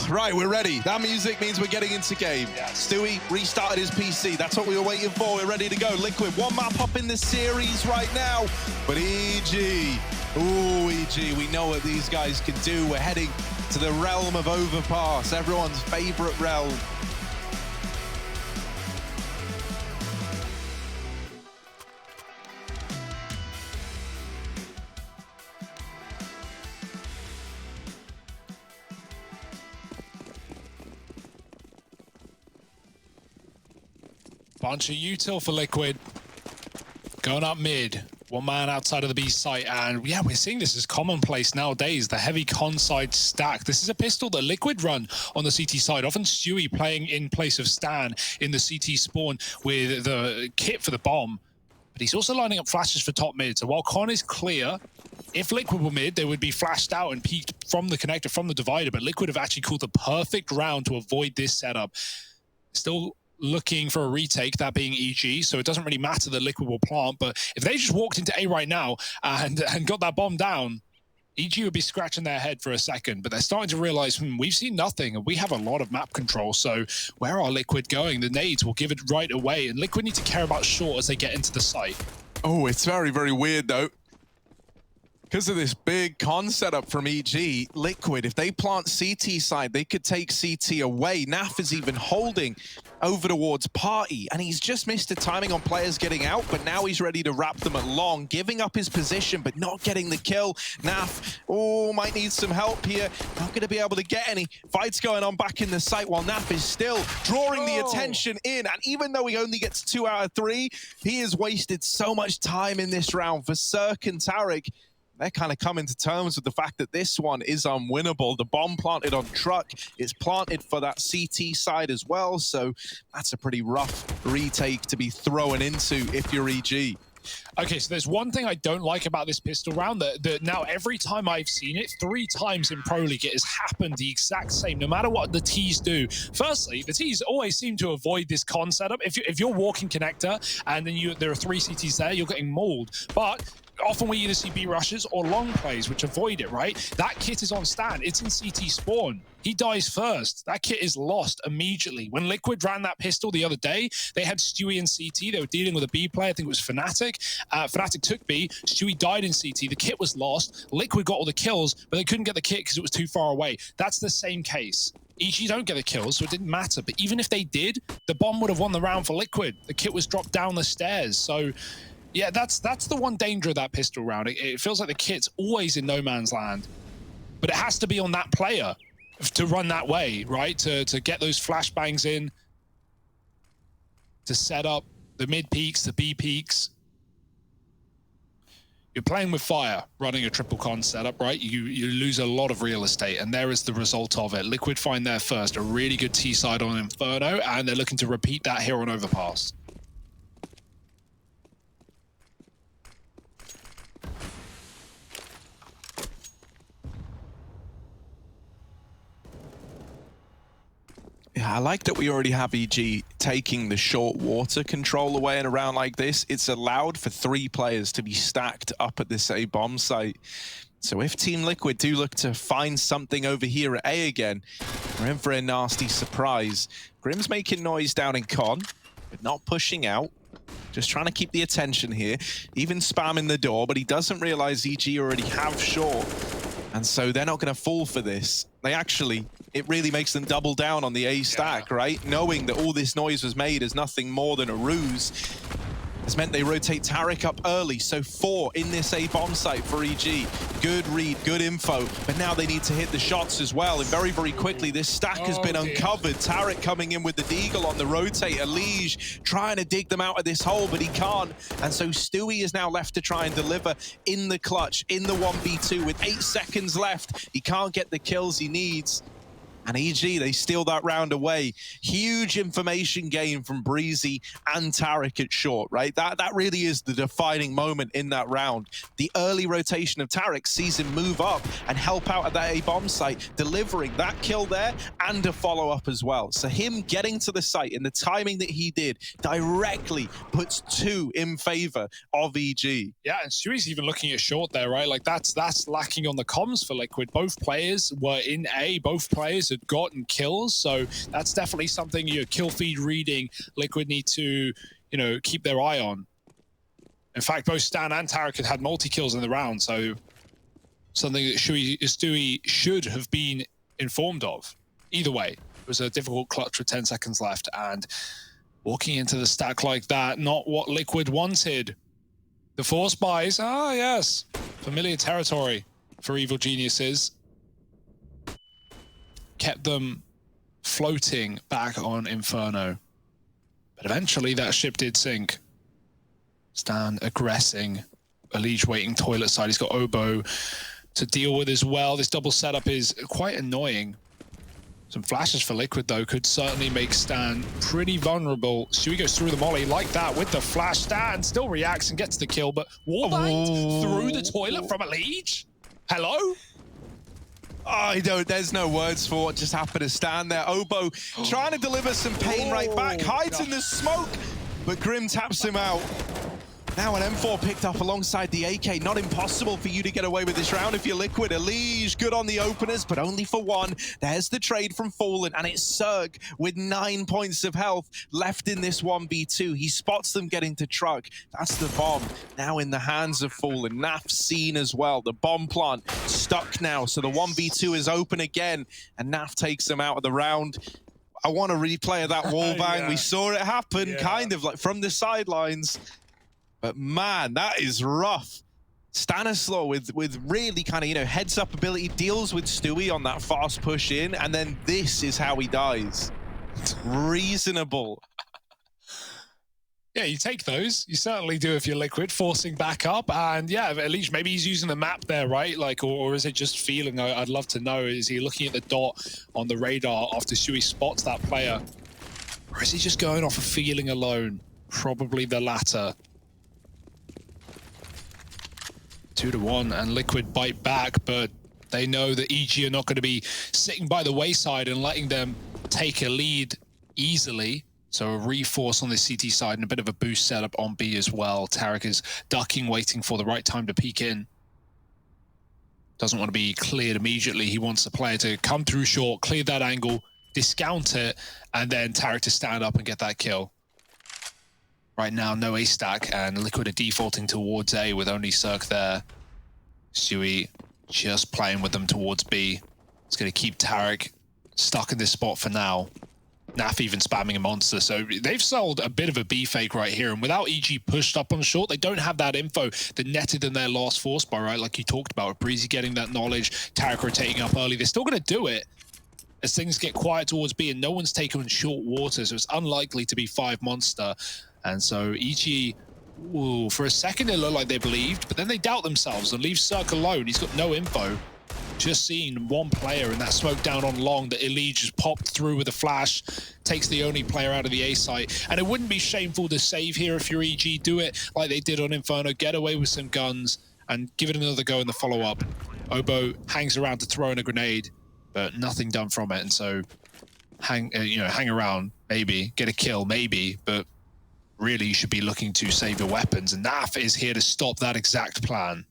Right, we're ready. That music means we're getting into game. Yeah. Stewie restarted his PC. That's what we were waiting for. We're ready to go. Liquid, one map up in the series right now. But EG, ooh, EG, we know what these guys can do. We're heading to the realm of Overpass, everyone's favorite realm. Bunch of util for Liquid. Going up mid. One man outside of the B site. And yeah, we're seeing this as commonplace nowadays. The heavy con side stack. This is a pistol that Liquid run on the CT side. Often Stewie playing in place of Stan in the CT spawn with the kit for the bomb. But he's also lining up flashes for top mid. So while con is clear, if Liquid were mid, they would be flashed out and peeked from the connector, from the divider. But Liquid have actually called the perfect round to avoid this setup. Still looking for a retake, that being EG, so it doesn't really matter that Liquid will plant, but if they just walked into A right now and got that bomb down, EG would be scratching their head for a second, but they're starting to realize, we've seen nothing, and we have a lot of map control, so where are Liquid going? The nades will give it right away, and Liquid need to care about short as they get into the site. Oh, it's very, very weird, though. Because of this big con setup from EG, Liquid, if they plant CT side, they could take CT away. Naf is even holding over towards Party, and he's just missed the timing on players getting out, but now he's ready to wrap them at long, giving up his position, but not getting the kill. Naf, oh, might need some help here. Not going to be able to get any. Fights going on back in the site while Naf is still drawing the attention in, and even though he only gets 2 out of 3, he has wasted so much time in this round for Cirque and Taric. They're kind of coming to terms with the fact that this one is unwinnable. The bomb planted on truck, it's planted for that CT side as well, so that's a pretty rough retake to be thrown into if you're EG. Okay, so there's one thing I don't like about this pistol round, that now every time I've seen it, 3 times in Pro League, it has happened the exact same, no matter what the Ts do. Firstly, the Ts always seem to avoid this con setup. If you're walking connector and then there are 3 CTs there, you're getting mauled. But often we either see B rushes or long plays, which avoid it, right? That kit is on Stan. It's in CT spawn. He dies first. That kit is lost immediately. When Liquid ran that pistol the other day, they had Stewie in CT. They were dealing with a B player. I think it was Fnatic. Fnatic took B. Stewie died in CT. The kit was lost. Liquid got all the kills, but they couldn't get the kit because it was too far away. That's the same case. EG don't get the kills, so it didn't matter. But even if they did, the bomb would have won the round for Liquid. The kit was dropped down the stairs. So yeah, that's the one danger of that pistol round. It feels like the kit's always in no man's land. But it has to be on that player to run that way, right? To get those flashbangs in, to set up the mid peaks, the B peaks. You're playing with fire, running a triple con setup, right? You lose a lot of real estate, and there is the result of it. Liquid find their first, a really good T side on Inferno, and they're looking to repeat that here on Overpass. Yeah, I like that we already have EG taking the short water control away in a round like this. It's allowed for 3 players to be stacked up at this A bomb site. So if Team Liquid do look to find something over here at A again, we're in for a nasty surprise. Grim's making noise down in con, but not pushing out. Just trying to keep the attention here. Even spamming the door, but he doesn't realize EG already have short. And so they're not going to fall for this. They actually, it really makes them double down on the A stack, right? Knowing that all this noise was made as nothing more than a ruse has meant they rotate Taric up early. So 4 in this A bomb site for EG. Good read, good info, but now they need to hit the shots as well. And very, very quickly, this stack has been uncovered. Taric coming in with the Deagle on the rotator. Lige trying to dig them out of this hole, but he can't. And so Stewie is now left to try and deliver in the clutch, in the 1v2 with 8 seconds left. He can't get the kills he needs. And EG, they steal that round away. Huge information gain from Breezy and Taric at short, right? That really is the defining moment in that round. The early rotation of Taric sees him move up and help out at that A-bomb site, delivering that kill there and a follow-up as well. So him getting to the site in the timing that he did directly puts 2 in favor of EG. Yeah, and Stewie's even looking at short there, right? Like that's lacking on the comms for Liquid. Both players were in A, both players had gotten kills. So that's definitely something kill feed reading Liquid need to, keep their eye on. In fact, both Stan and Tarek had multi-kills in the round, so something that Stewie should have been informed of. Either way, it was a difficult clutch with 10 seconds left, and walking into the stack like that, not what Liquid wanted. The Force buys, yes, familiar territory for Evil Geniuses. Kept them floating back on Inferno. But eventually that ship did sink. Stan aggressing. Elige waiting toilet side. He's got Obo to deal with as well. This double setup is quite annoying. Some flashes for Liquid, though, could certainly make Stan pretty vulnerable. Stewie goes through the molly like that with the flash. Stan still reacts and gets the kill, but Wallbang through the toilet from Elige? Hello? There's no words for what just happened to Stan there. Obo trying to deliver some pain right back, hides in the smoke, but Grim taps him out. Now an M4 picked up alongside the AK. Not impossible for you to get away with this round if you're Liquid. Elige good on the openers, but only for one. There's the trade from Fallen, and it's Zerg with 9 points of health left in this 1v2. He spots them getting to truck. That's the bomb. Now in the hands of Fallen. Naf seen as well. The bomb plant stuck now, so the 1v2 is open again, and Naf takes them out of the round. I want a replay of that wall bang. Yeah. We saw it happen, kind of like from the sidelines. But man, that is rough. Stanislaw with really kind of, heads up ability, deals with Stewie on that fast push in, and then this is how he dies. Reasonable. Yeah, you take those. You certainly do if you're Liquid, forcing back up. And yeah, at least maybe he's using the map there, right? Like, or is it just feeling? I'd love to know. Is he looking at the dot on the radar after Stewie spots that player? Or is he just going off of feeling alone? Probably the latter. 2-1, and Liquid bite back, but they know that EG are not going to be sitting by the wayside and letting them take a lead easily. So a reforce on the CT side and a bit of a boost setup on B as well. Tarek is ducking, waiting for the right time to peek in. Doesn't want to be cleared immediately. He wants the player to come through short, clear that angle, discount it, and then Tarek to stand up and get that kill. Right now, no A stack, and Liquid are defaulting towards A with only Cirque there. Stewie just playing with them towards B. It's going to keep Tarek stuck in this spot for now. Naf even spamming a monster, so they've sold a bit of a B fake right here, and without EG pushed up on short, they don't have that info that netted in their last force bar, right? Like you talked about, with Breezy getting that knowledge, Tarek rotating up early. They're still going to do it as things get quiet towards B, and no one's taken short water, so it's unlikely to be 5 monster. And so EG, for a second it looked like they believed, but then they doubt themselves and leave Cirque alone. He's got no info. Just seen one player in that smoke down on long that Elige just popped through with a flash, takes the only player out of the A site. And it wouldn't be shameful to save here if you're EG. Do it like they did on Inferno, get away with some guns and give it another go in the follow-up. Obo hangs around to throw in a grenade, but nothing done from it. And so hang around, maybe, get a kill, maybe, but really you should be looking to save your weapons, and Naf is here to stop that exact plan.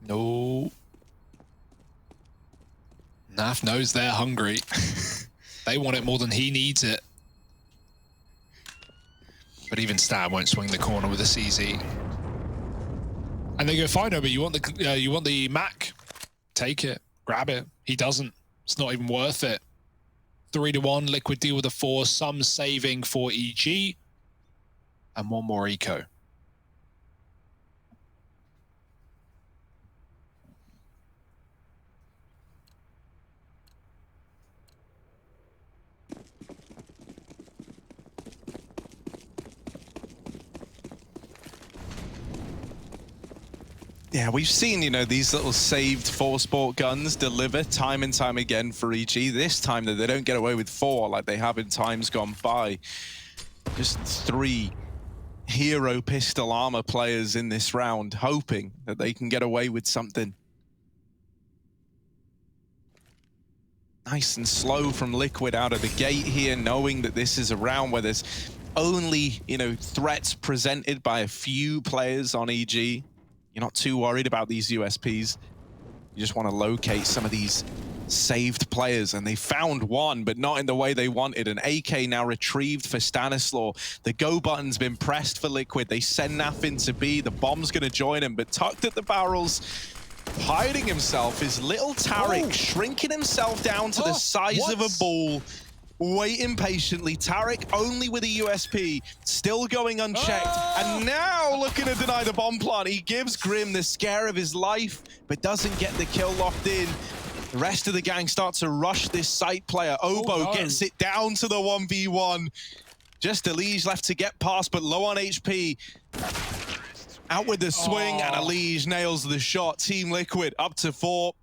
No. Naf knows they're hungry. They want it more than he needs it. But even Stan won't swing the corner with a CZ. And they go, fine, but you want the Mac? Take it, grab it. He doesn't. It's not even worth it. 3-1, Liquid deal with a 4, some saving for EG, and one more eco. Yeah, we've seen, these little saved 4-sport guns deliver time and time again for EG. This time that they don't get away with 4 like they have in times gone by. Just 3 hero pistol armor players in this round, hoping that they can get away with something. Nice and slow from Liquid out of the gate here, knowing that this is a round where there's only, you know, threats presented by a few players on EG. You're not too worried about these USPs. You just want to locate some of these saved players, and they found one, but not in the way they wanted. An AK now retrieved for Stanislaw. The go button's been pressed for Liquid. They send Naf into B. The bomb's going to join him, but tucked at the barrels, hiding himself, is little Tariq, shrinking himself down to the size of a ball, waiting patiently. Tariq only with a USP, still going unchecked, and now looking to deny the bomb plant. He gives Grim the scare of his life, but doesn't get the kill locked in. The rest of the gang start to rush this site player. Obo gets it down to the 1v1. Just Elige left to get past, but low on HP. Out with the swing, and Elige nails the shot. Team Liquid up to 4.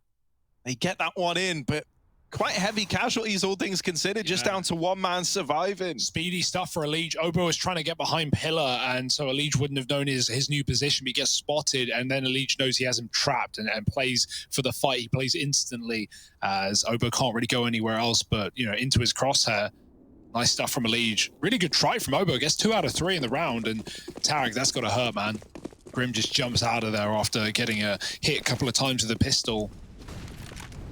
They get that one in, but quite heavy casualties, all things considered, just down to one man surviving. Speedy stuff for Elige. Obo was trying to get behind Pillar, and so Elige wouldn't have known his new position. He gets spotted, and then Elige knows he has him trapped and plays for the fight. He plays instantly, as Obo can't really go anywhere else but, you know, into his crosshair. Nice stuff from Elige. Really good try from Obo. Gets 2 out of 3 in the round, and Tariq, that's got to hurt, man. Grim just jumps out of there after getting a hit a couple of times with the pistol.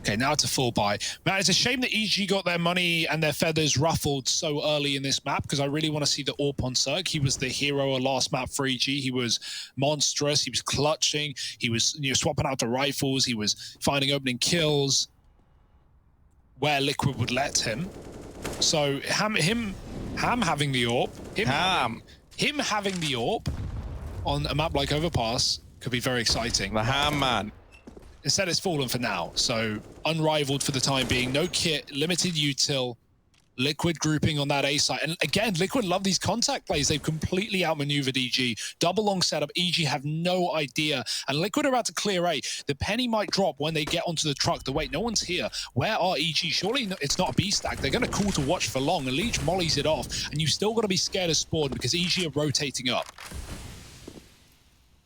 Okay, now it's a full buy. Man, it's a shame that EG got their money and their feathers ruffled so early in this map, because I really want to see the AWP on Cirque. He was the hero of last map for EG. He was monstrous. He was clutching. He was, you know, swapping out the rifles. He was finding opening kills where Liquid would let him. So Ham having the AWP, him having the AWP on a map like Overpass could be very exciting. The Ham man. Instead, it's fallen for now. So unrivaled for the time being. No kit, limited util, Liquid grouping on that A site. And again, Liquid love these contact plays. They've completely outmaneuvered EG. Double long setup. EG have no idea. And Liquid are about to clear A. The penny might drop when they get onto the truck. The wait, no one's here. Where are EG? Surely it's not a B stack. They're going to call to watch for long. Elige mollies it off. And you've still got to be scared of Spawn because EG are rotating up.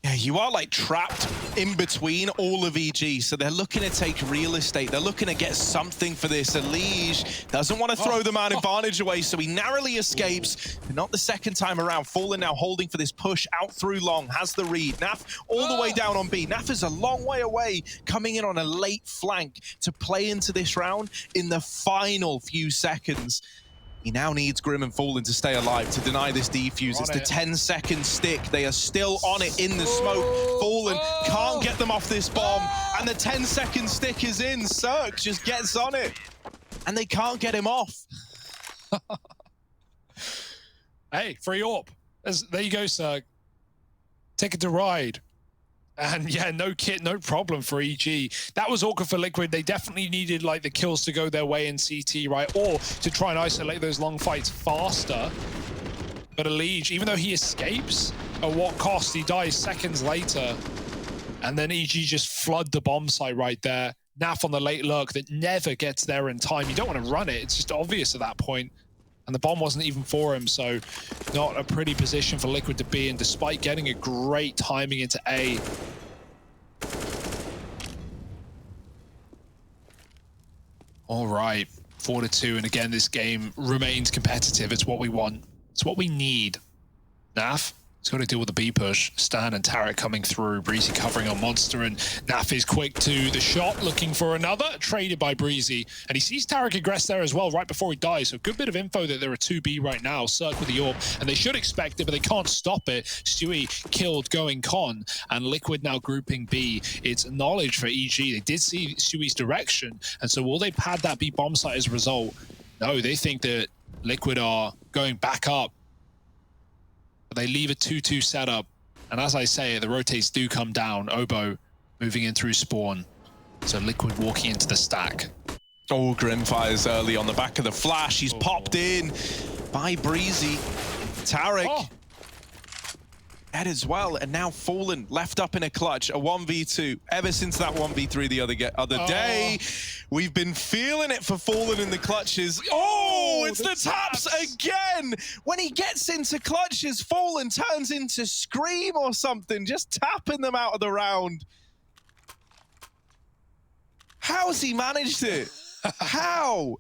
Yeah, you are like trapped in between all of EG, so they're looking to take real estate. They're looking to get something for this. Elige doesn't want to throw the man advantage away, so he narrowly escapes, but not the second time around. Fallen now holding for this push out through long, has the read. Naf all the way down on B. Naf is a long way away, coming in on a late flank to play into this round in the final few seconds. He now needs Grim and Fallen to stay alive to deny this defuse. It's the 10-second stick. They are still on it in the smoke. Fallen can't get them off this bomb, and the 10-second stick is in. Cirque just gets on it, and they can't get him off. Hey, free AWP. There you go, Cirque. Ticket to ride. And yeah, no kit, no problem for EG. That was awkward for Liquid. They definitely needed like the kills to go their way in CT, right? Or to try and isolate those long fights faster. But Elige, even though he escapes, at what cost? He dies seconds later. And then EG just flood the bomb site right there. Naf on the late lurk that never gets there in time. You don't want to run it. It's just obvious at that point. And the bomb wasn't even for him, so not a pretty position for Liquid to be in, despite getting a great timing into A. All right, 4-2, and again, this game remains competitive. It's what we want. It's what we need. Naf, it's got to deal with the B push. Stan and Tariq coming through. Breezy covering on Monster, and Naf is quick to the shot, looking for another. Traded by Breezy, and he sees Tariq aggress there as well right before he dies. So good bit of info that there are 2B right now. Cirque with the AWP, and they should expect it, but they can't stop it. Stewie killed going con, and Liquid now grouping B. It's knowledge for EG. They did see Stewie's direction, and so will they pad that B bomb site as a result? No, they think that Liquid are going back up. They leave a 2-2 setup, and as I say, the rotates do come down. Obo moving in through spawn, so Liquid walking into the stack. Oh, Grim fires early on the back of the flash. He's popped in by Breezy. Tariq dead as well, and now Fallen left up in a clutch, a 1v2. Ever since that 1v3 the other day, we've been feeling it for Fallen in the clutches. Oh, it's the taps again! When he gets into clutches, Fallen turns into Scream or something, just tapping them out of the round. How's he managed it? How?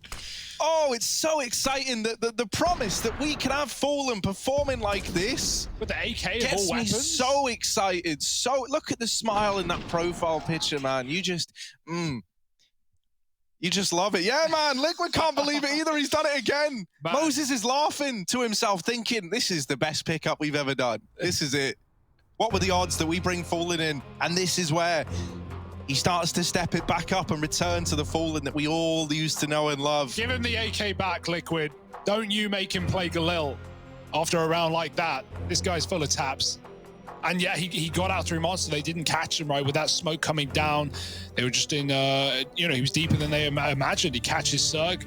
Oh, it's so exciting that the promise that we can have Fallen performing like this. With the AK of all Gets me weapons. so excited. So look at the smile in that profile picture, man. You just love it. Yeah, man. Liquid can't believe it either. He's done it again. Man. Moses is laughing to himself, thinking, this is the best pickup we've ever done. This is it. What were the odds that we bring Fallen in? And this is where he starts to step it back up and return to the Fallen that we all used to know and love. Give him the AK back, Liquid. Don't you make him play Galil after a round like that. This guy's full of taps. And yeah, he got out through Monster. They didn't catch him, right, with that smoke coming down. They were just in, you know, he was deeper than they imagined. He catches Zerg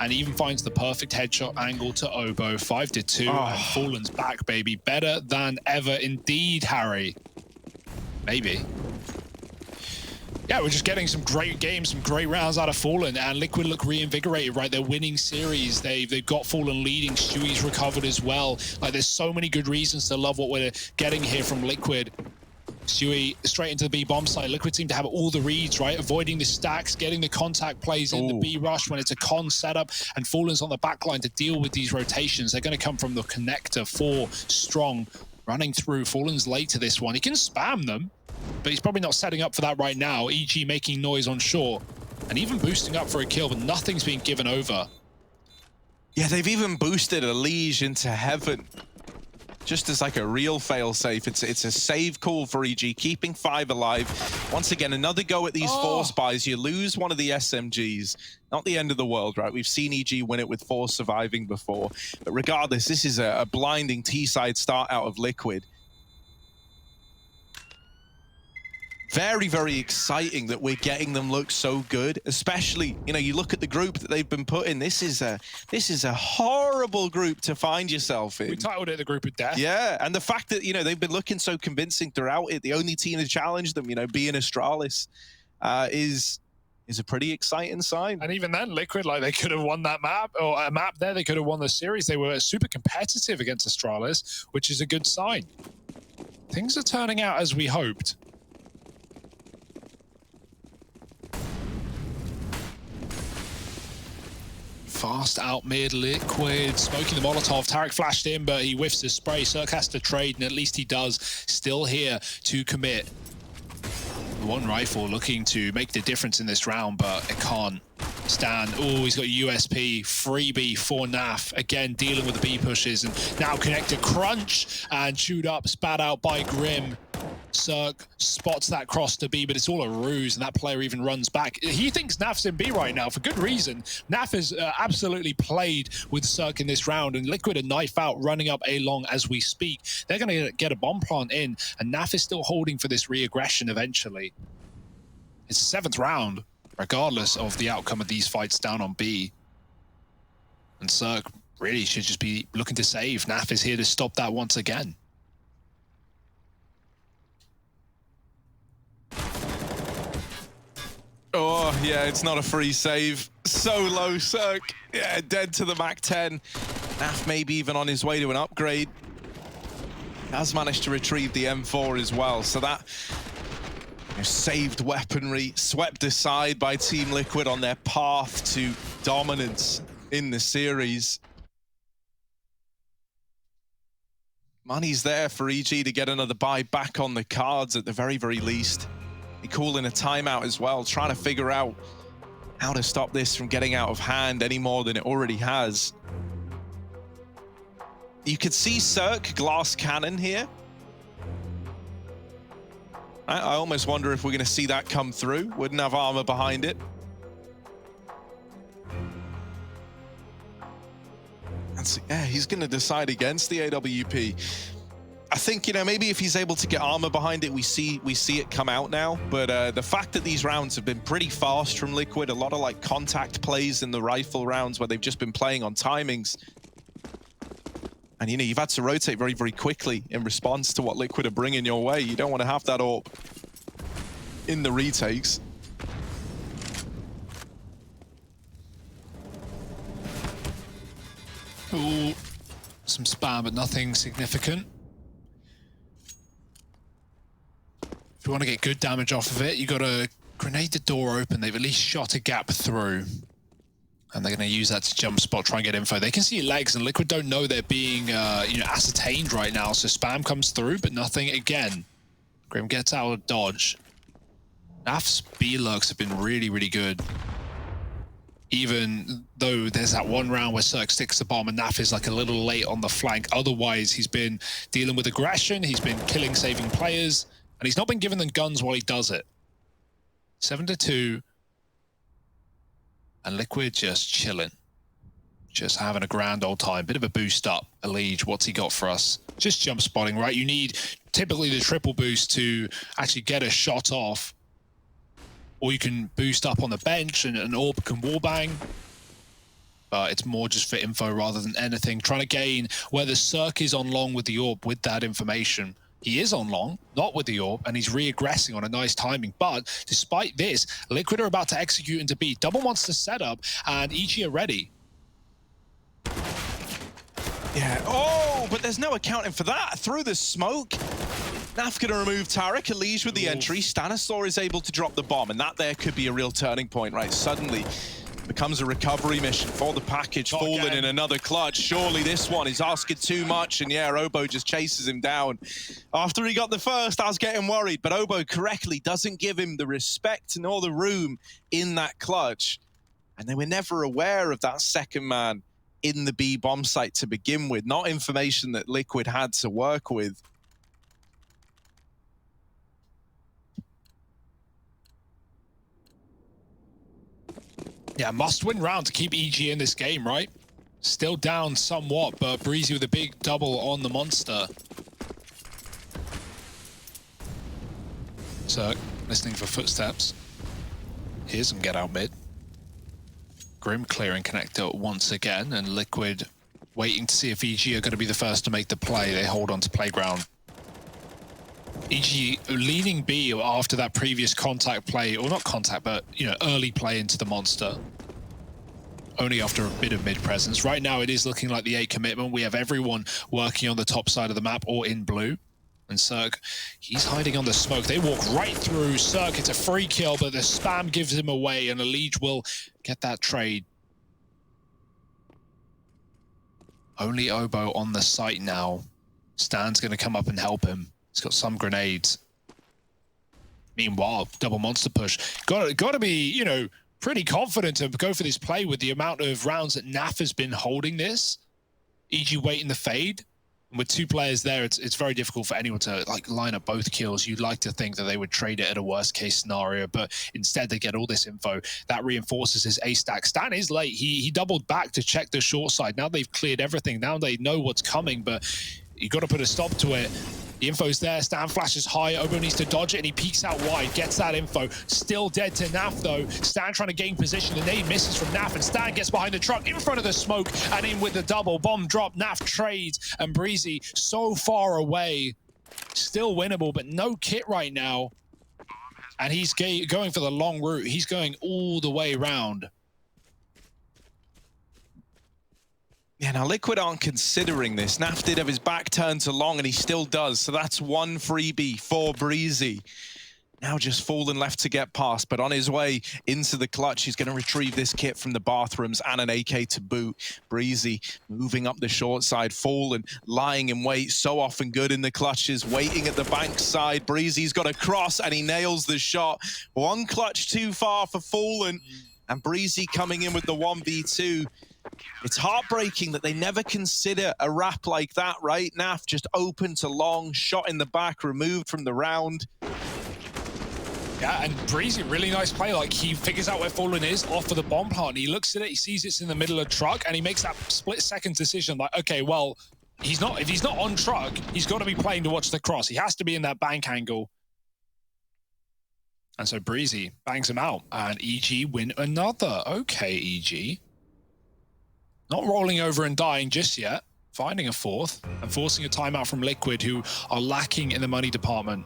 and even finds the perfect headshot angle to Obo. 5-2, and Fallen's back, baby. Better than ever indeed, Harry. Maybe. Yeah, we're just getting some great games, some great rounds out of Fallen, and Liquid look reinvigorated, right? They're winning series. They've got Fallen leading. Stewie's recovered as well. Like, there's so many good reasons to love what we're getting here from Liquid. Stewie straight into the B bomb site. Liquid seem to have all the reads, right? Avoiding the stacks, getting the contact plays in the B rush when it's a con setup, and Fallen's on the back line to deal with these rotations. They're going to come from the connector, 4 strong, running through. Fallen's late to this one. He can spam them, but he's probably not setting up for that right now. EG making noise on shore and even boosting up for a kill, but nothing's being given over. Yeah, they've even boosted a Liege into heaven. Just as like a real fail-safe. It's a save call for EG, keeping 5 alive. Once again, another go at these force buys. You lose one of the SMGs. Not the end of the world, right? We've seen EG win it with 4 surviving before. But regardless, this is a blinding T-side start out of Liquid. Very, very exciting that we're getting them look so good. Especially, you know, you look at the group that they've been put in. This is a horrible group to find yourself in. We titled it the group of death. Yeah, and the fact that, you know, they've been looking so convincing throughout it. The only team to challenge them, you know, being Astralis, is a pretty exciting sign. And even then, Liquid, like, they could have won that map, or a map there. They could have won the series. They were super competitive against Astralis, which is a good sign. Things are turning out as we hoped. Fast out mid, Liquid smoking the Molotov. Tarek flashed in, but he whiffs the spray. Cirque has to trade, and at least he does. Still here to commit. The one rifle looking to make the difference in this round, but it can't stand. Oh, he's got USP, freebie for NAF. Again, dealing with the B pushes, and now connected crunch and chewed up, spat out by Grim. Cirque spots that cross to B, but it's all a ruse, and that player even runs back. He thinks NAF's in B right now for good reason. NAF has absolutely played with Cirque in this round, and Liquid a knife out, running up A long as we speak. They're going to get a bomb plant in, and NAF is still holding for this re-aggression eventually. It's the 7th round, regardless of the outcome of these fights down on B. And Cirque really should just be looking to save. NAF is here to stop that once again. Oh, yeah, it's not a free save. So low, Cirque. Yeah, dead to the MAC-10. NAF maybe even on his way to an upgrade. Has managed to retrieve the M4 as well. So that, you know, saved weaponry swept aside by Team Liquid on their path to dominance in the series. Money's there for EG to get another buy back on the cards at the very, very least. They call in a timeout as well, trying to figure out how to stop this from getting out of hand any more than it already has. You could see Cirque glass cannon here. I almost wonder if we're going to see that come through. Wouldn't have armor behind it. Yeah, he's going to decide against the AWP. I think, you know, maybe if he's able to get armor behind it, we see it come out now. But the fact that these rounds have been pretty fast from Liquid, a lot of like contact plays in the rifle rounds where they've just been playing on timings. And, you know, you've had to rotate very, very quickly in response to what Liquid are bringing your way. You don't want to have that AWP in the retakes. Ooh, some spam, but nothing significant. If you want to get good damage off of it, you got to grenade the door open. They've at least shot a gap through. And they're going to use that to jump spot, try and get info. They can see legs, and Liquid don't know they're being, ascertained right now. So spam comes through, but nothing again. Grim gets out of dodge. Naf's B-lurks have been really, really good. Even though there's that one round where Cirque sticks the bomb and Naf is like a little late on the flank. Otherwise, he's been dealing with aggression. He's been killing, saving players. And he's not been given the guns while he does it. 7-2. And Liquid just chilling. Just having a grand old time. Bit of a boost up. Elige, what's he got for us? Just jump spotting, right? You need typically the triple boost to actually get a shot off. Or you can boost up on the bench and an orb can wallbang. But it's more just for info rather than anything. Trying to gain whether Cirque is on long with the orb with that information. He is on long, not with the orb, and he's re-aggressing on a nice timing. But despite this, Liquid are about to execute into B. Double Monster setup, and EG are ready. Yeah, oh, but there's no accounting for that. Through the smoke, Naf gonna remove Tarek, Elige with the entry. Stanislaw is able to drop the bomb, and that there could be a real turning point, right? Suddenly, becomes a recovery mission for the package. Fallen in another clutch. Surely this one is asking too much, and yeah, Obo just chases him down. After he got the first, I was getting worried, but Obo correctly doesn't give him the respect nor the room in that clutch. And they were never aware of that second man in the B bomb site to begin with. Not information that Liquid had to work with. Yeah, must-win round to keep EG in this game, right? Still down somewhat, but Breezy with a big double on the monster. Cirque, listening for footsteps. Here's him get out mid. Grim clearing connector once again, and Liquid waiting to see if EG are going to be the first to make the play. They hold on to playground. EG leaning B after that previous contact play, or not contact, but early play into the monster. Only after a bit of mid presence. Right now it is looking like the A commitment. We have everyone working on the top side of the map or in blue. And Cirque, he's hiding on the smoke. They walk right through Cirque. It's a free kill, but the spam gives him away, and Elige will get that trade. Only Obo on the site now. Stan's going to come up and help him. He's got some grenades. Meanwhile, double monster push. Got to be, pretty confident to go for this play with the amount of rounds that Naf has been holding this. EG waiting the fade. And with two players there, it's very difficult for anyone to line up both kills. You'd like to think that they would trade it at a worst case scenario, but instead they get all this info. That reinforces his A stack. Stan is late. He doubled back to check the short side. Now they've cleared everything. Now they know what's coming, but you got to put a stop to it. The info's there. Stan flashes high. Obo needs to dodge it, and he peeks out wide. Gets that info. Still dead to Naf, though. Stan trying to gain position. The nade misses from Naf, and Stan gets behind the truck in front of the smoke and in with the double. Bomb drop. Naf trades, and Breezy so far away. Still winnable, but no kit right now. And he's going for the long route. He's going all the way around. Yeah, now Liquid aren't considering this. Naf did have his back turned to long, and he still does. So that's one freebie for Breezy. Now just Fallen left to get past, but on his way into the clutch, he's going to retrieve this kit from the bathrooms and an AK to boot. Breezy moving up the short side. Fallen lying in wait, so often good in the clutches, waiting at the bank side. Breezy's got a cross, and he nails the shot. One clutch too far for Fallen, and Breezy coming in with the 1v2. It's heartbreaking that they never consider a wrap like that, right? Naf just open to long, shot in the back, removed from the round. Yeah, and Breezy, really nice play. He figures out where Fallen is, off of the bomb plant. He looks at it, he sees it's in the middle of truck, and he makes that split-second decision. Okay, well, if he's not on truck, he's got to be playing to watch the cross. He has to be in that bank angle. And so Breezy bangs him out, and EG win another. Okay, EG. Not rolling over and dying just yet. Finding a fourth and forcing a timeout from Liquid, who are lacking in the money department.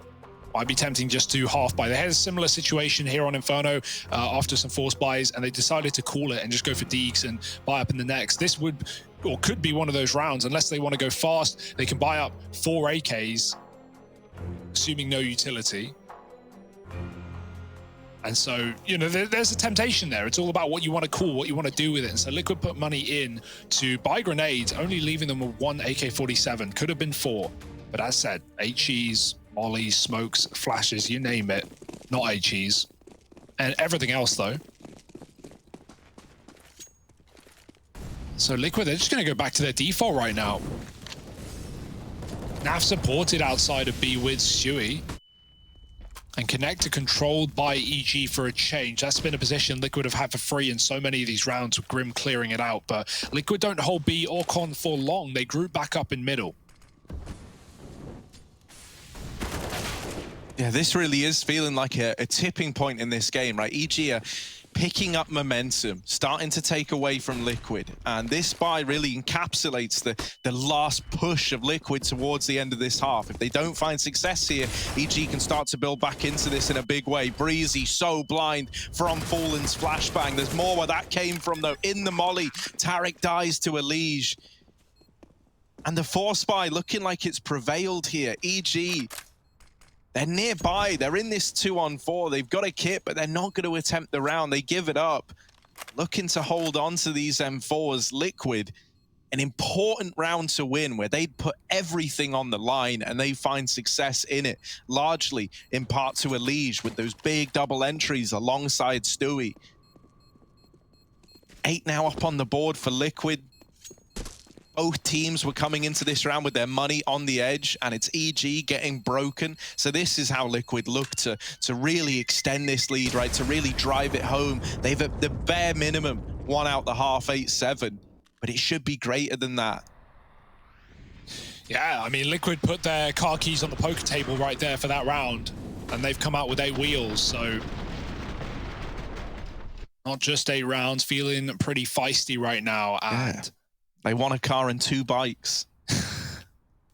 Might be tempting just to half buy. They had a similar situation here on Inferno after some forced buys, and they decided to call it and just go for Deeks and buy up in the next. This would, or could be one of those rounds. Unless they want to go fast, they can buy up 4 AKs, assuming no utility. And so, you know, there's a temptation there. It's all about what you want to call, what you want to do with it. And so Liquid put money in to buy grenades, only leaving them with 1 AK-47. Could have been 4. But as said, HEs, mollies, smokes, flashes, you name it. Not HEs. And everything else, though. So Liquid, they're just going to go back to their default right now. Nav supported outside of B with Stewie. And Connector controlled by EG for a change. That's been a position Liquid have had for free in so many of these rounds with Grim clearing it out. But Liquid don't hold B or Con for long. They group back up in middle. Yeah, this really is feeling like a tipping point in this game, right? EG are picking up momentum, starting to take away from Liquid. And this buy really encapsulates the last push of Liquid towards the end of this half. If they don't find success here, EG can start to build back into this in a big way. Breezy so blind from Fallen's flashbang. There's more where that came from, though. In the molly, Tarek dies to a liege. And the force buy looking like it's prevailed here. EG, they're nearby. They're in this 2-on-4. They've got a kit, but they're not going to attempt the round. They give it up. Looking to hold on to these M4s. Liquid, an important round to win where they'd put everything on the line and they find success in it, largely in part to a liege with those big double entries alongside Stewie. 8 now up on the board for Liquid. Both teams were coming into this round with their money on the edge, and it's EG getting broken. So this is how Liquid look to really extend this lead, right? To really drive it home. They've at the bare minimum won out the half 8-7, but it should be greater than that. Yeah, I mean, Liquid put their car keys on the poker table right there for that round, and they've come out with 8 wheels, so not just 8 rounds, feeling pretty feisty right now. And yeah. They want a car and 2 bikes.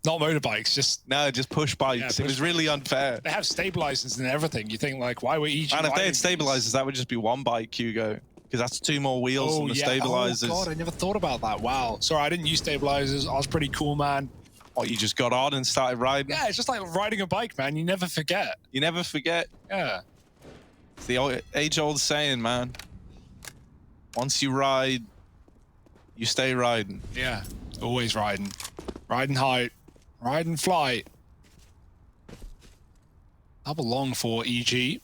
Not motorbikes, just push bikes. Yeah, it was really unfair. They have stabilizers and everything. You think, like, why were EG? And if they had stabilizers, that would just be 1 bike, Hugo. Because that's 2 more wheels on the stabilizers. Oh, God, I never thought about that. Wow. Sorry, I didn't use stabilizers. I was pretty cool, man. Oh, you just got on and started riding? Yeah, it's just like riding a bike, man. You never forget. You never forget. Yeah. It's the age-old saying, man. Once you ride, you stay riding. Yeah, always riding. Riding high, riding flight. Double long for EG.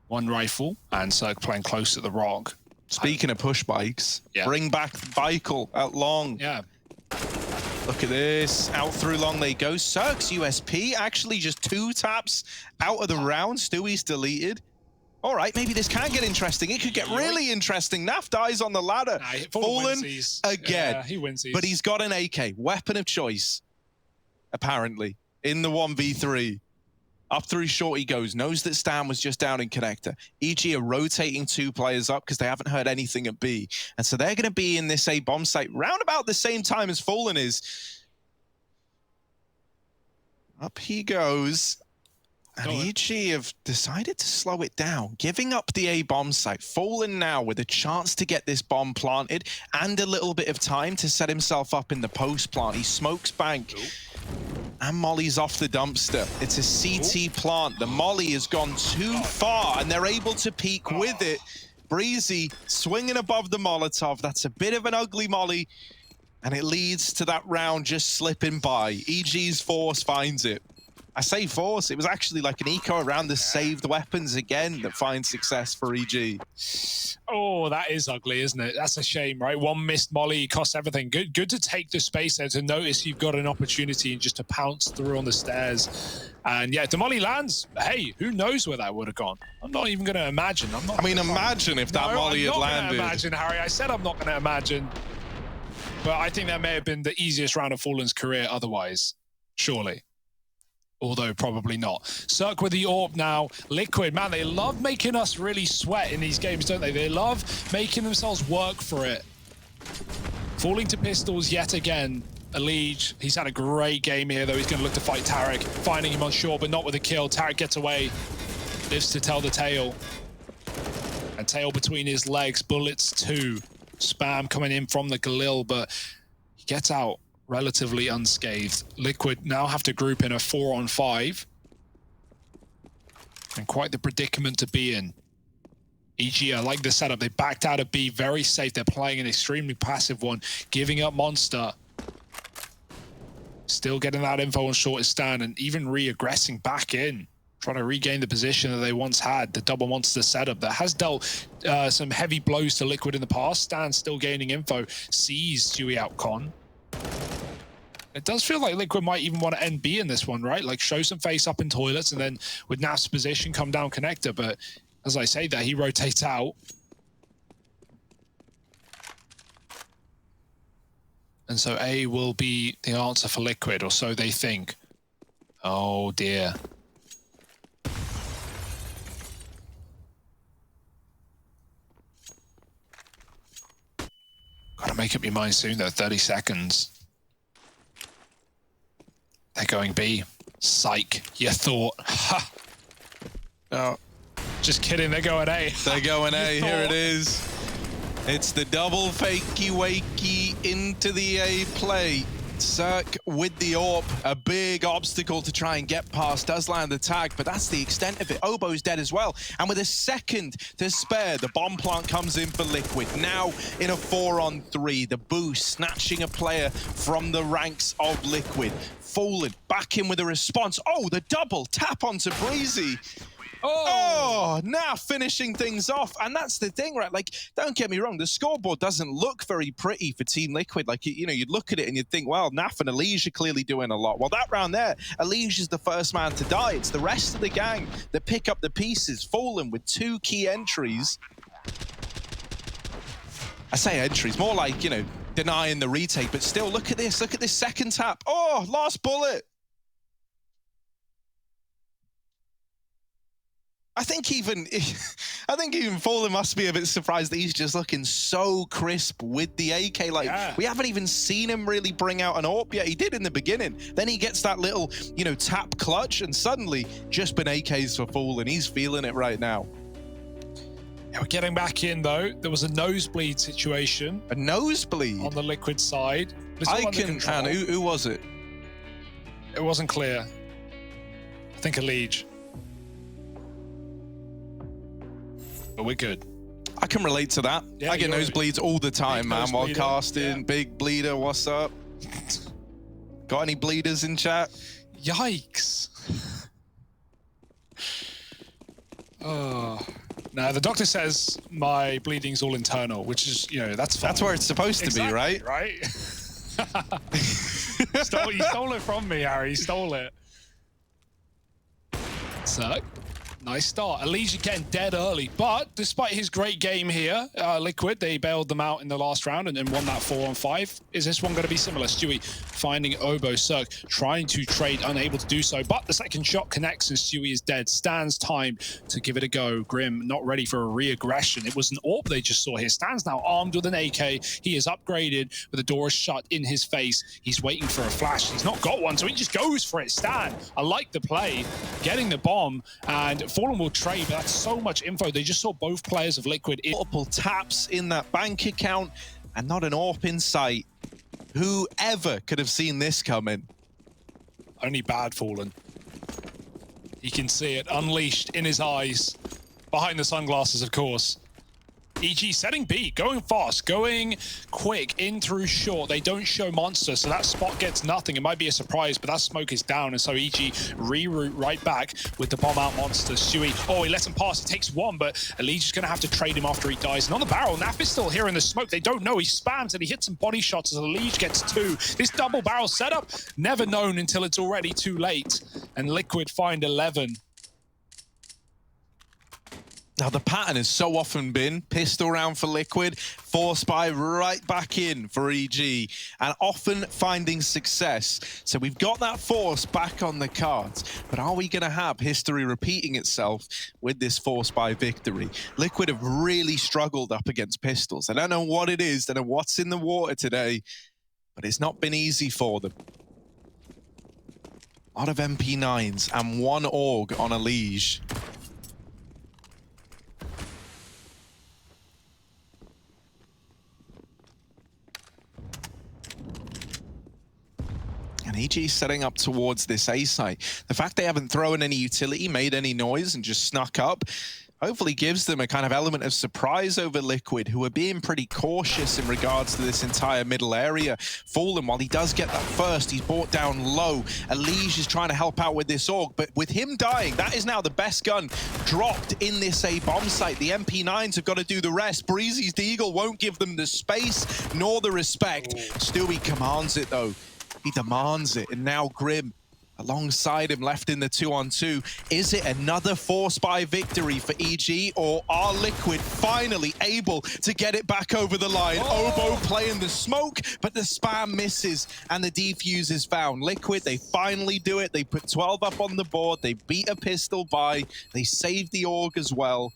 1 rifle, and Cirque playing close at the rock. Speaking of push bikes, yeah. Bring back Vikel out long. Yeah. Look at this. Out through long they go. Cirque's USP actually just 2 taps out of the round. Stewie's deleted. All right, maybe this can get interesting. It could get really interesting. Naf dies on the ladder. Nah, Fallen again. Yeah, he wins these. But he's got an AK, weapon of choice, apparently, in the 1v3. Up through short he goes, knows that Stan was just down in connector. EG are rotating 2 players up because they haven't heard anything at B. And so they're going to be in this A bomb site round about the same time as Fallen is. Up he goes. And EG have decided to slow it down, giving up the A bomb site. Fallen now with a chance to get this bomb planted and a little bit of time to set himself up in the post plant. He smokes bank. And Molly's off the dumpster. It's a CT plant. The Molly has gone too far, and they're able to peek with it. Breezy swinging above the Molotov. That's a bit of an ugly Molly, and it leads to that round just slipping by. EG's force finds it. I say force, it was actually like an eco around the saved weapons again that finds success for EG. Oh, that is ugly, isn't it? That's a shame, right? 1 missed molly costs everything. Good to take the space there, to notice you've got an opportunity and just to pounce through on the stairs. And yeah, the molly lands. Hey, who knows where that would have gone? I'm not even going to imagine. I mean, imagine if that molly had landed. I'm not going to imagine, Harry. I said I'm not going to imagine. But I think that may have been the easiest round of Fallen's career otherwise, surely. Although probably not. Cirque with the AWP now. Liquid, man, they love making us really sweat in these games, don't they? They love making themselves work for it. Falling to pistols yet again. Elige, he's had a great game here, though. He's going to look to fight Tarek. Finding him on shore, but not with a kill. Tarek gets away. Lives to tell the tale. A tail between his legs. Bullets 2. Spam coming in from the Galil, but he gets out relatively unscathed. Liquid now have to group in a 4-on-5. And And quite the predicament to be in. EG, I like the setup. They backed out of B, very safe. They're playing an extremely passive one, giving up Monster. Still getting that info on shortest stand and even re-aggressing back in, trying to regain the position that they once had, the double Monster setup that has dealt some heavy blows to Liquid in the past. Stan still gaining info, sees Stewie out con. It does feel like Liquid might even want to end B in this one, right? Like show some face up in toilets and then with Naf's position come down connector, but as I say that, he rotates out. And so A will be the answer for Liquid, or so they think. Oh dear. Gotta make up your mind soon though, 30 seconds. They're going B. Psych, you thought. Ha! Oh. Just kidding, they're going A. They're going A, here it is. It's the double fakey wakey into the A play. Circ with the AWP, a big obstacle to try and get past, does land the tag, but that's the extent of it. Obo's dead as well, and with a second to spare, the bomb plant comes in for Liquid. Now in a 4-on-3, the boost snatching a player from the ranks of Liquid. Fallen back in with a response. Oh, the double tap onto Breezy. Oh, now finishing things off. And that's the thing, right? Like, don't get me wrong, the scoreboard doesn't look very pretty for Team Liquid. Like, you know, you'd look at it and you'd think, well, Naf and Elige are clearly doing a lot. Well, that round there, Elige is the first man to die. It's the rest of the gang that pick up the pieces. Fallen with 2 key entries. I say entries, more like, you know, denying the retake, but still, look at this. Look at this second tap. Oh, last bullet. I think even Fallen must be a bit surprised that he's just looking so crisp with the AK. Like, we haven't even seen him really bring out an AWP yet. He did in the beginning. Then he gets that little, you know, tap clutch, and suddenly just been AKs for Fallen. He's feeling it right now. Yeah, we're getting back in though. There was a nosebleed situation. A nosebleed? On the Liquid side. And who was it? It wasn't clear. I think Elige. But we're good. I can relate to that. Yeah, I get nosebleeds all the time, man, while casting. Yeah. Big bleeder, what's up? Got any bleeders in chat? Yikes. Oh. No, the doctor says my bleeding's all internal, which is, you know, that's fine. That's where it's supposed to be, right? Right? You stole it from me, Harry. You stole it. Suck. Nice start. Elige getting dead early, but despite his great game here, Liquid, they bailed them out in the last round and then won that 4-on-5. Is this one going to be similar? Stewie finding Obo, Cirque trying to trade, unable to do so, but the second shot connects and Stewie is dead. Stan's time to give it a go. Grim not ready for a re-aggression. It was an AWP they just saw here. Stan's now armed with an AK. He is upgraded, but the door is shut in his face. He's waiting for a flash. He's not got one, so he just goes for it. Stan, I like the play, getting the bomb, and Fallen will trade, but that's so much info. They just saw both players of Liquid. Multiple taps in that bank account and not an AWP in sight. Whoever could have seen this coming? Only bad Fallen. He can see it unleashed in his eyes. Behind the sunglasses, of course. EG setting B, going fast, going quick, in through short. They don't show Monster, so that spot gets nothing. It might be a surprise, but that smoke is down, and so EG reroute right back with the bomb out Monster. Stewie, oh, he lets him pass, he takes one, but Elige is going to have to trade him after he dies. And on the barrel, Naf is still here in the smoke. They don't know, he spams and he hits some body shots as Elige gets 2. This double barrel setup, never known until it's already too late. And Liquid find 11. Now, the pattern has so often been pistol round for Liquid, force buy right back in for EG, and often finding success. So we've got that force back on the cards, but are we going to have history repeating itself with this force buy victory? Liquid have really struggled up against pistols. I don't know what it is, I don't know what's in the water today, but it's not been easy for them. A lot of MP9s and 1 AUG on Elige. And And EG setting up towards this A site. The fact they haven't thrown any utility, made any noise, and just snuck up, hopefully gives them a kind of element of surprise over Liquid, who are being pretty cautious in regards to this entire middle area. Fallen, while he does get that first, he's brought down low. Elige is trying to help out with this AUG, but with him dying, that is now the best gun dropped in this A bomb site. The MP9s have got to do the rest. Breezy's Deagle won't give them the space nor the respect. Stewie commands it though. He demands it, and now Grim alongside him, left in the 2-on-2. Is it another Force by victory for EG, or are Liquid finally able to get it back over the line? Obo playing the smoke, but the spam misses, and the defuse is found. Liquid, they finally do it. They put 12 up on the board. They beat a pistol by. They saved the AUG as well.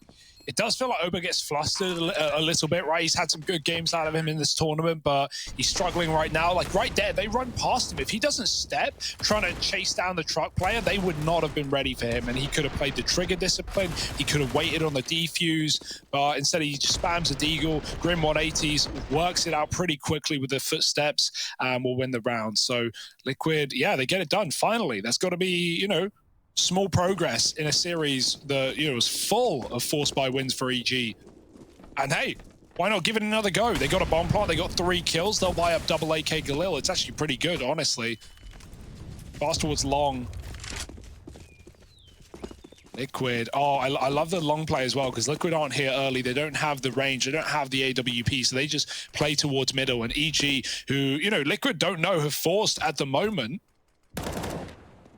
It does feel like Oba gets flustered a little bit, right? He's had some good games out of him in this tournament, but he's struggling right now. Like right there, they run past him. If he doesn't step, trying to chase down the truck player, they would not have been ready for him. And he could have played the trigger discipline. He could have waited on the defuse, but instead he just spams a deagle. Grim 180s, works it out pretty quickly with the footsteps, and will win the round. So Liquid, yeah, they get it done finally. That's got to be, you know, small progress in a series that, you know, was full of force by wins for EG. And hey, why not give it another go? They got a bomb plant, they got 3 kills, they'll buy up double AK Galil. It's actually pretty good, honestly. Fast towards long. Liquid, oh, I love the long play as well, because Liquid aren't here early. They don't have the range, they don't have the AWP, so they just play towards middle. And EG, who, you know, Liquid don't know, have forced at the moment.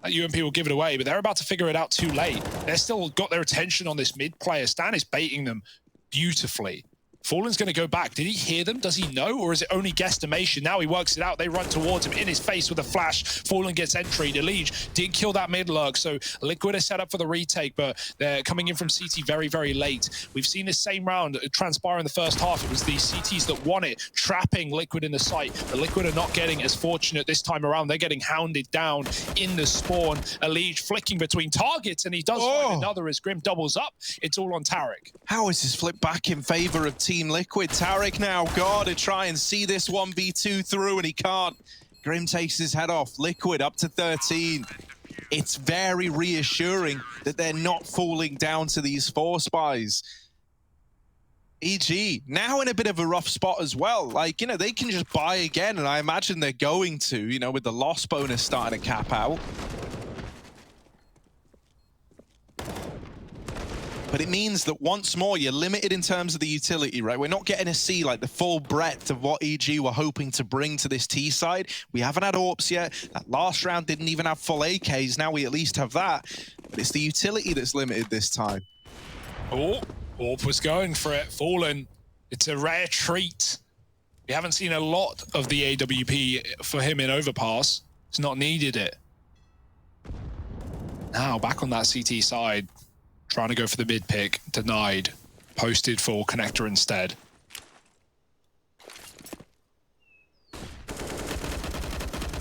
UMP will give it away, but they're about to figure it out too late. They're still got their attention on this mid player. Stan is baiting them beautifully. Fallen's going to go back. Did he hear them? Does he know? Or is it only guesstimation? Now he works it out. They run towards him in his face with a flash. Fallen gets entry. Elige did kill that mid lurk. So Liquid is set up for the retake, but they're coming in from CT very, very late. We've seen this same round transpire in the first half. It was the CTs that won it, trapping Liquid in the site. But Liquid are not getting as fortunate this time around. They're getting hounded down in the spawn. Elige flicking between targets, and he does find another as Grim doubles up. It's all on Tarek. How is this flip back in favor of Team Liquid? Tarek now got to try and see this 1v2 through, and he can't. Grim takes his head off. Liquid up to 13. It's very reassuring that they're not falling down to these force buys. EG now in a bit of a rough spot as well. Like, you know, they can just buy again, and I imagine they're going to, you know, with the loss bonus starting to cap out. But it means that once more, you're limited in terms of the utility, right? We're not getting to see like the full breadth of what EG were hoping to bring to this T side. We haven't had AWPs yet. That last round didn't even have full AKs. Now we at least have that. But it's the utility that's limited this time. Oh, AWP was going for it. Fallen. It's a rare treat. We haven't seen a lot of the AWP for him in Overpass. It's not needed it. Now back on that CT side. Trying to go for the mid pick, denied. Posted for connector instead.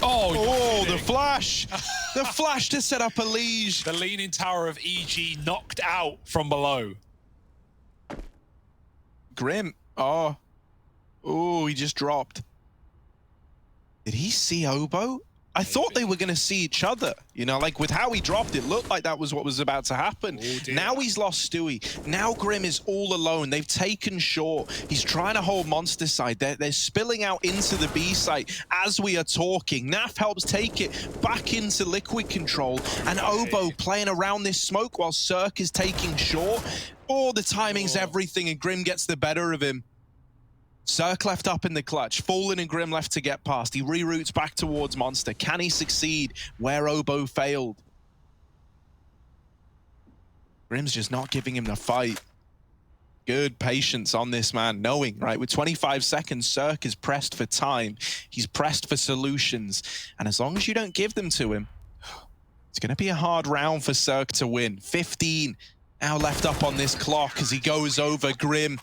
Oh, the flash! The flash to set up Elige. The leaning tower of EG knocked out from below. Grim. Oh, he just dropped. Did he see Obo? I thought they were going to see each other. You know, like with how he dropped, it looked like that was what was about to happen. Now he's lost Stewie. Now Grim is all alone. They've taken short. He's trying to hold Monster side. They're spilling out into the B site as we are talking. Naf helps take it back into Liquid control. And Obo playing around this smoke while Cirque is taking short. Oh, the timing's everything, and Grim gets the better of him. Cirque left up in the clutch. Fallen and Grim left to get past. He reroutes back towards Monster. Can he succeed where Obo failed? Grim's just not giving him the fight. Good patience on this man, knowing, right, with 25 seconds, Cirque is pressed for time. He's pressed for solutions. And as long as you don't give them to him, it's going to be a hard round for Cirque to win. 15 now left up on this clock as he goes over. Grim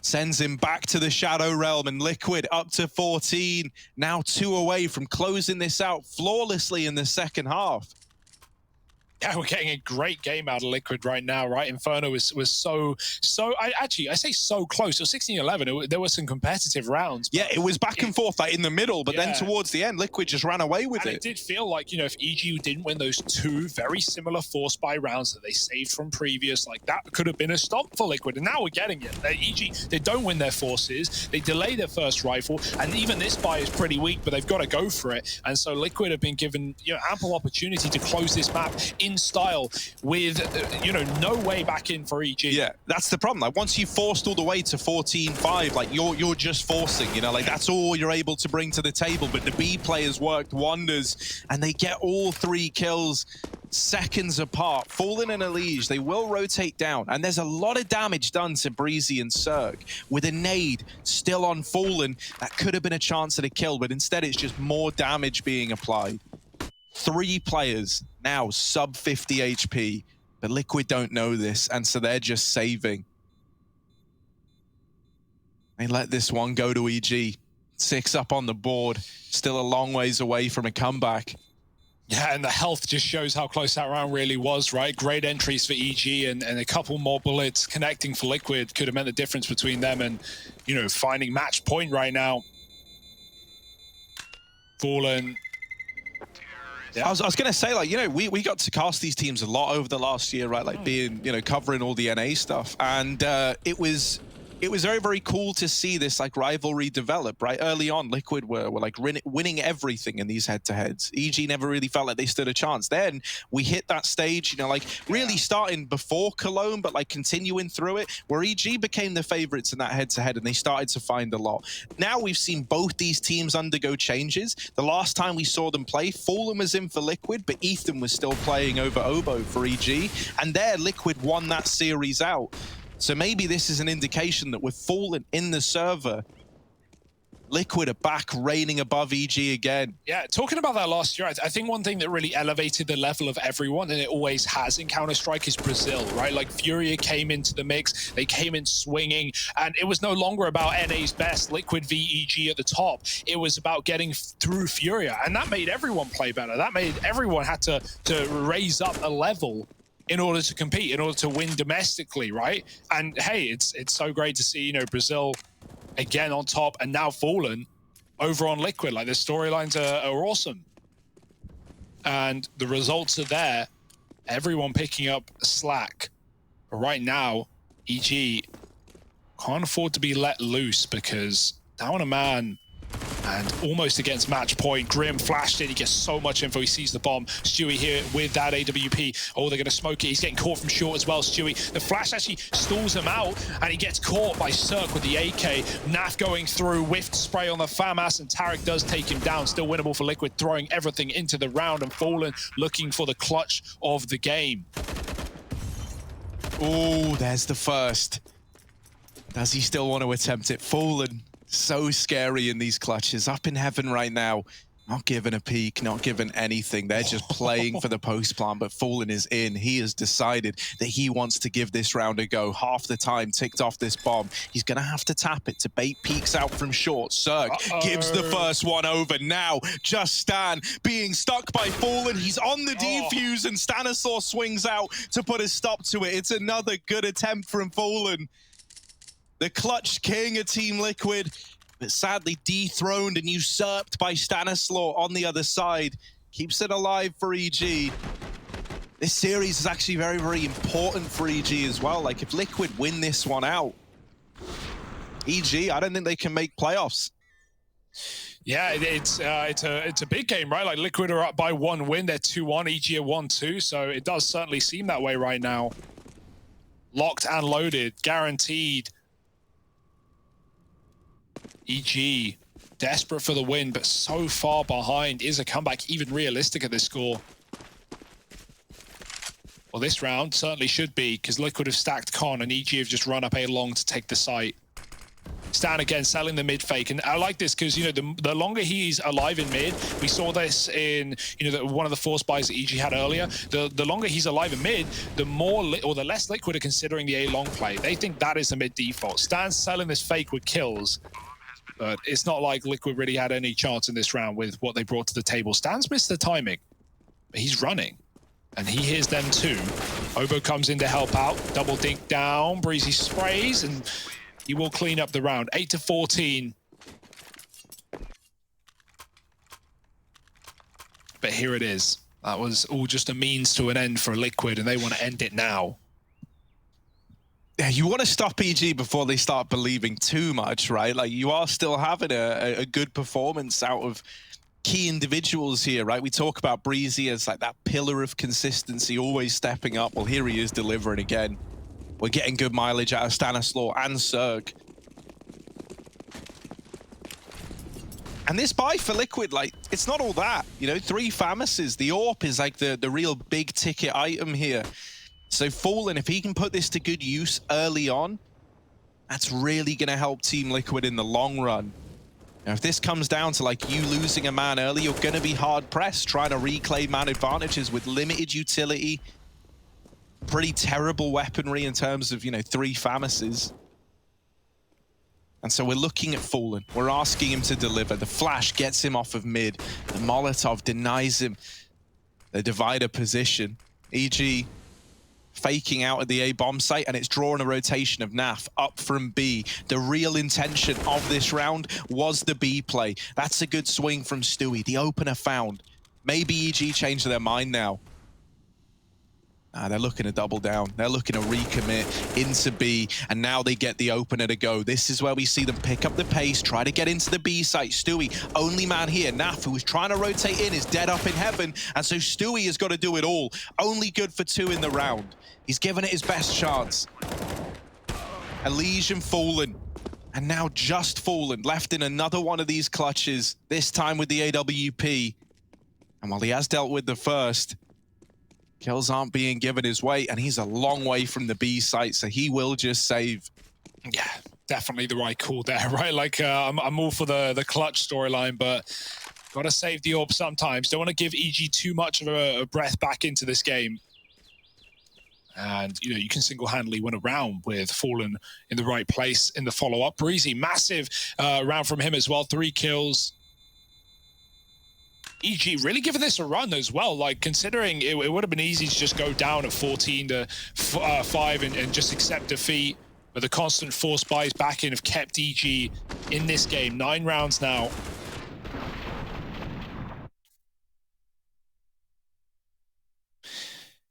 sends him back to the Shadow Realm, and Liquid up to 14. Now 2 away from closing this out flawlessly in the second half. Yeah, we're getting a great game out of Liquid right now, right? Inferno was so I say so close. It was 16-11. There were some competitive rounds. Yeah, it was back and forth, like in the middle, but then Yeah. towards the end, Liquid just ran away with And it. it did feel like, you know, if EG didn't win those two very similar force buy rounds that they saved from previous, like that could have been a stomp for Liquid. And now we're getting it. EG, they don't win their forces. They delay their first rifle. And even this buy is pretty weak, but they've got to go for it. And so Liquid have been given, you know, ample opportunity to close this map in style with, you know, no way back in for EG. Yeah, that's the problem. Like once you forced all the way to 14-5, like you're just forcing, you know, like that's all you're able to bring to the table. But the B players worked wonders and they get all 3 kills seconds apart. Fallen and Elige, they will rotate down. And there's a lot of damage done to Breezy and Cirque. With a nade still on Fallen, that could have been a chance at a kill, but instead it's just more damage being applied. 3 players now sub 50 HP, but Liquid don't know this, and so they're just saving. They let this one go to EG. 6 up on the board, still a long ways away from a comeback. Yeah, and the health just shows how close that round really was, right? Great entries for EG and a couple more bullets connecting for Liquid could have meant the difference between them and, you know, finding match point right now. Fallen. Yeah. I was going to say, like, you know, we got to cast these teams a lot over the last year, right? Like being, you know, covering all the NA stuff. And it was very, very cool to see this like rivalry develop, right? Early on, Liquid were like winning everything in these head-to-heads. EG never really felt like they stood a chance. Then we hit that stage, you know, like really starting before Cologne, but like continuing through it, where EG became the favorites in that head-to-head and they started to find a lot. Now we've seen both these teams undergo changes. The last time we saw them play, Fallen was in for Liquid, but Ethan was still playing over Obo for EG. And there, Liquid won that series out. So maybe this is an indication that with Fallen in the server, Liquid are back reigning above EG again. Yeah, talking about that last year, I think one thing that really elevated the level of everyone, and it always has in Counter-Strike, is Brazil, right? Like Furia came into the mix, they came in swinging, and it was no longer about NA's best, Liquid v EG at the top. It was about getting through Furia, and that made everyone play better. That made everyone had to raise up a level in order to compete, in order to win domestically, right? And hey, it's so great to see, you know, Brazil again on top, and now Fallen over on Liquid. Like the storylines are awesome, and the results are there. Everyone picking up slack. But right now, EG can't afford to be let loose because down a man and almost against match point. Grim flashed in, he gets so much info, he sees the bomb. Stewie here with that AWP. Oh, they're gonna smoke it, he's getting caught from short as well, Stewie. The flash actually stalls him out, and he gets caught by Cirque with the AK. Naf going through, whiffed spray on the FAMAS, and Tarek does take him down. Still winnable for Liquid, throwing everything into the round, and Fallen looking for the clutch of the game. Oh, there's the first. Does he still want to attempt it? Fallen. So scary in these clutches, up in heaven right now, not given a peek, not given anything. They're just playing for the post plant, but Fallen is in. He has decided that he wants to give this round a go. Half the time ticked off this bomb. He's gonna have to tap it to bait peeks out from short. Cirque gives the first one over. Now just Stan being stuck by Fallen. He's on the defuse and Stanislaw swings out to put a stop to it. It's another good attempt from Fallen. The clutch king of Team Liquid, but sadly dethroned and usurped by Stanislaw on the other side. Keeps it alive for EG. This series is actually very, very important for EG as well. Like, if Liquid win this one out, EG, I don't think they can make playoffs. Yeah, it's a big game, right? Like, Liquid are up by 1 win, they're 2-1, EG are 1-2, so it does certainly seem that way right now. Locked and loaded, guaranteed. EG, desperate for the win, but so far behind. Is a comeback even realistic at this score? Well, this round certainly should be, because Liquid have stacked Con and EG have just run up A long to take the site. Stan again selling the mid fake, and I like this because, you know, the longer he's alive in mid, we saw this in, you know, one of the force buys that EG had earlier. The longer he's alive in mid, the more or the less Liquid are considering the A long play. They think that is the mid default. Stan's selling this fake with kills. But it's not like Liquid really had any chance in this round with what they brought to the table. Stan's missed the timing, but he's running. And he hears them too. Obo comes in to help out. Double dink down. Breezy sprays, and he will clean up the round. 8-14. But here it is. That was all just a means to an end for Liquid, and they want to end it now. Yeah, you want to stop EG before they start believing too much, right? Like, you are still having a good performance out of key individuals here, right? We talk about Breezy as like that pillar of consistency, always stepping up. Well, here he is delivering again. We're getting good mileage out of Stanislaw and Zerg. And this buy for Liquid, like, it's not all that. You know, 3 Famuses. The AWP is like the real big ticket item here. So Fallen, if he can put this to good use early on, that's really going to help Team Liquid in the long run. Now, if this comes down to like you losing a man early, you're going to be hard pressed trying to reclaim man advantages with limited utility. Pretty terrible weaponry in terms of, you know, 3 Famuses. And so we're looking at Fallen. We're asking him to deliver. The flash gets him off of mid. The Molotov denies him the divider position. EG faking out at the A bomb site, and it's drawing a rotation of Naf up from B. The real intention of this round was the B play. That's a good swing from Stewie. The opener found. Maybe EG changed their mind now. They're looking to double down. They're looking to recommit into B, and now they get the opener to go. This is where we see them pick up the pace, try to get into the B site. Stewie, only man here. Naf, who was trying to rotate in, is dead up in heaven, and so Stewie has got to do it all. Only good for 2 in the round. He's given it his best chance. Elysian Fallen, and now just Fallen, left in another one of these clutches, this time with the AWP. And while he has dealt with the first, kills aren't being given his way, and he's a long way from the B site, so he will just save. Yeah, definitely the right call there, right? Like, I'm all for the clutch storyline, but gotta save the AWP sometimes. Don't want to give EG too much of a breath back into this game. And, you know, you can single-handedly win a round with Fallen in the right place in the follow-up. Breezy, massive round from him as well. 3 kills. EG really giving this a run as well. Like, considering it would have been easy to just go down at 14-5 and just accept defeat. But the constant force buys back in have kept EG in this game. 9 rounds now.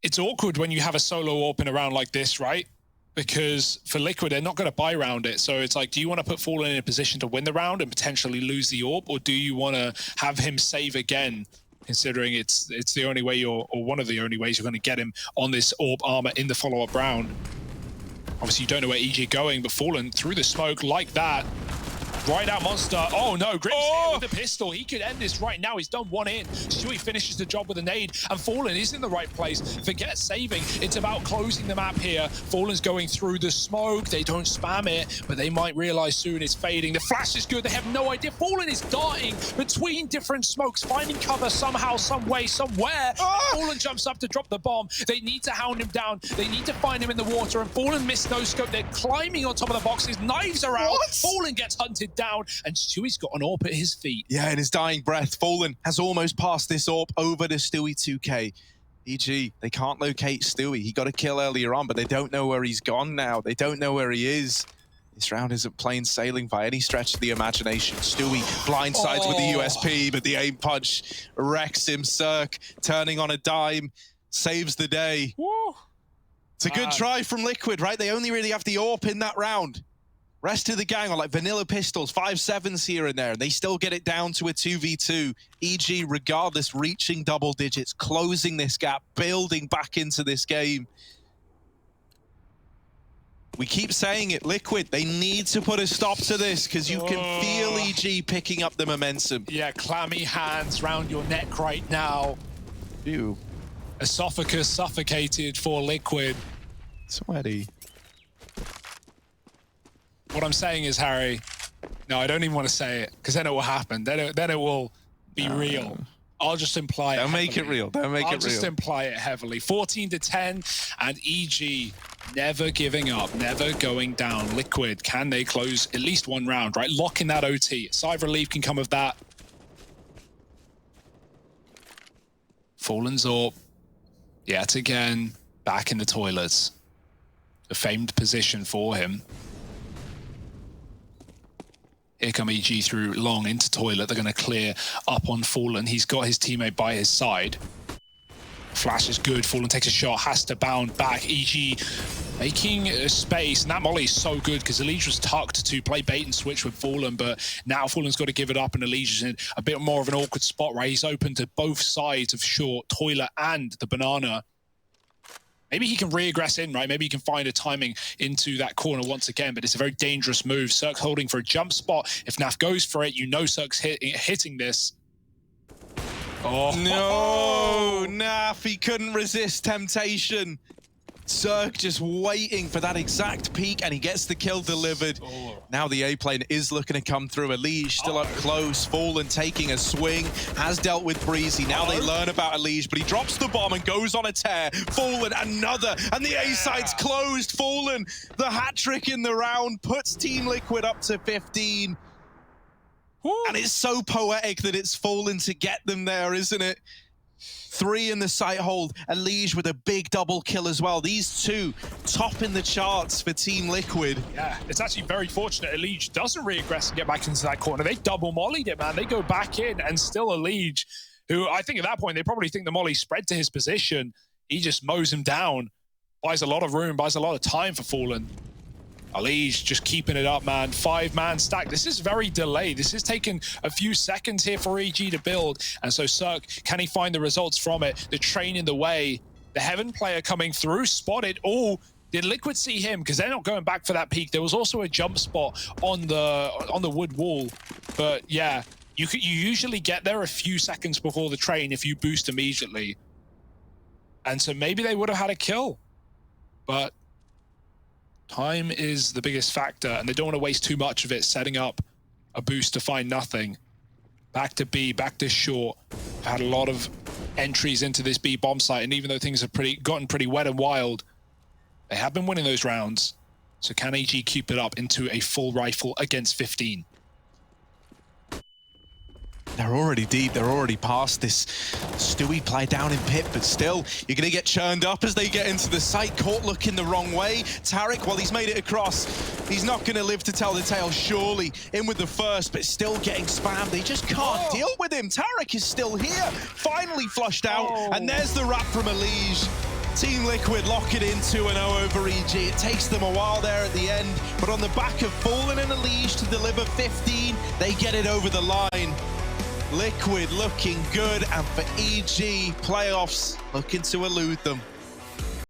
It's awkward when you have a solo AWP in a round like this, right? Because for Liquid, they're not going to buy round it. So it's like, do you want to put Fallen in a position to win the round and potentially lose the AWP? Or do you want to have him save again, considering it's the only way or one of the only ways you're going to get him on this AWP armor in the follow-up round? Obviously, you don't know where EG are going, but Fallen through the smoke like that. Right out Monster. Oh no, Grim's here with the pistol. He could end this right now. He's done 1 in. Stewie finishes the job with a nade, and Fallen is in the right place. Forget saving. It's about closing the map here. Fallen's going through the smoke. They don't spam it, but they might realize soon it's fading. The flash is good. They have no idea. Fallen is darting between different smokes, finding cover somehow, some way, somewhere. Fallen jumps up to drop the bomb. They need to hound him down. They need to find him in the water, and Fallen missed no scope. They're climbing on top of the boxes. Knives are out. Fallen gets hunted down, and Stewie's got an AWP at his feet. Yeah, in his dying breath, Fallen has almost passed this AWP over to Stewie 2K. EG, they can't locate Stewie. He got a kill earlier on, but they don't know where he's gone now. They don't know where he is. This round isn't plain sailing by any stretch of the imagination. Stewie blindsides with the USP, but the aim punch wrecks him. Cirque turning on a dime, saves the day. Woo. It's a good try from Liquid, right? They only really have the AWP in that round. Rest of the gang are like vanilla pistols, 5.7s here and there, and they still get it down to a 2v2. EG, regardless, reaching double digits, closing this gap, building back into this game. We keep saying it, Liquid, they need to put a stop to this, because you can feel EG picking up the momentum. Yeah, clammy hands round your neck right now. Ew. Esophagus suffocated for Liquid. Sweaty. What I'm saying is, Harry, no, I don't even want to say it, because then it will happen. Then it will be real. I'll just imply it. Don't make it real. Don't make it real. I'll just imply it heavily. 14-10, and EG never giving up, never going down. Liquid, can they close at least 1 round, right? Lock in that OT. Side relief can come of that. Fallen's AWP. Yet again, back in the toilets. A famed position for him. Here come EG through long into toilet. They're going to clear up on Fallen. He's got his teammate by his side. Flash is good. Fallen takes a shot, has to bound back. EG making a space, and that molly is so good because Elige was tucked to play bait and switch with Fallen, but now Fallen's got to give it up, and Elige is in a bit more of an awkward spot, right? He's open to both sides of short, toilet, and the banana. Maybe he can re-aggress in, right? Maybe he can find a timing into that corner once again, but it's a very dangerous move. Cirque holding for a jump spot. If Naf goes for it, you know Cirque's hitting this. Oh. No, Naf, he couldn't resist temptation. Cirque just waiting for that exact peak, and he gets the kill delivered. Now the A plane is looking to come through. Elige still up close. Fallen taking a swing, has dealt with Breezy. Now they learn about Elige, but he drops the bomb and goes on a tear. Fallen, another, and the A side's closed. Fallen, the hat trick in the round, puts Team Liquid up to 15. And it's so poetic that it's Fallen to get them there, isn't it? 3 in the site hold, Elige with a big double kill as well. These two topping the charts for Team Liquid. Yeah, it's actually very fortunate Elige doesn't re-aggress and get back into that corner. They double mollied it, man. They go back in, and still Elige, who I think at that point, they probably think the molly spread to his position. He just mows him down, buys a lot of room, buys a lot of time for Fallen. Elige just keeping it up, man. 5-man stack. This is very delayed. This is taking a few seconds here for EG to build. And so Cirque, can he find the results from it? The train in the way. The Heaven player coming through, spotted. Oh, did Liquid see him? Because they're not going back for that peak. There was also a jump spot on the wood wall. But yeah, you usually get there a few seconds before the train if you boost immediately. And so maybe they would have had a kill. But time is the biggest factor, and they don't want to waste too much of it setting up a boost to find nothing. Back to B, back to short. Had a lot of entries into this B bomb site, and even though things have gotten pretty wet and wild, they have been winning those rounds. So can EG keep it up into a full rifle against 15? They're already deep, they're already past this Stewie play down in pit, but still, you're gonna get churned up as they get into the site. Caught looking the wrong way. Tariq, well, he's made it across. He's not gonna live to tell the tale, surely. In with the first, but still getting spammed. They just can't deal with him. Tariq is still here, finally flushed out, and there's the wrap from Elige. Team Liquid lock it in 2-0 over EG. It takes them a while there at the end, but on the back of Fallen and Elige to deliver 15, they get it over the line. Liquid looking good, and for EG, playoffs looking to elude them.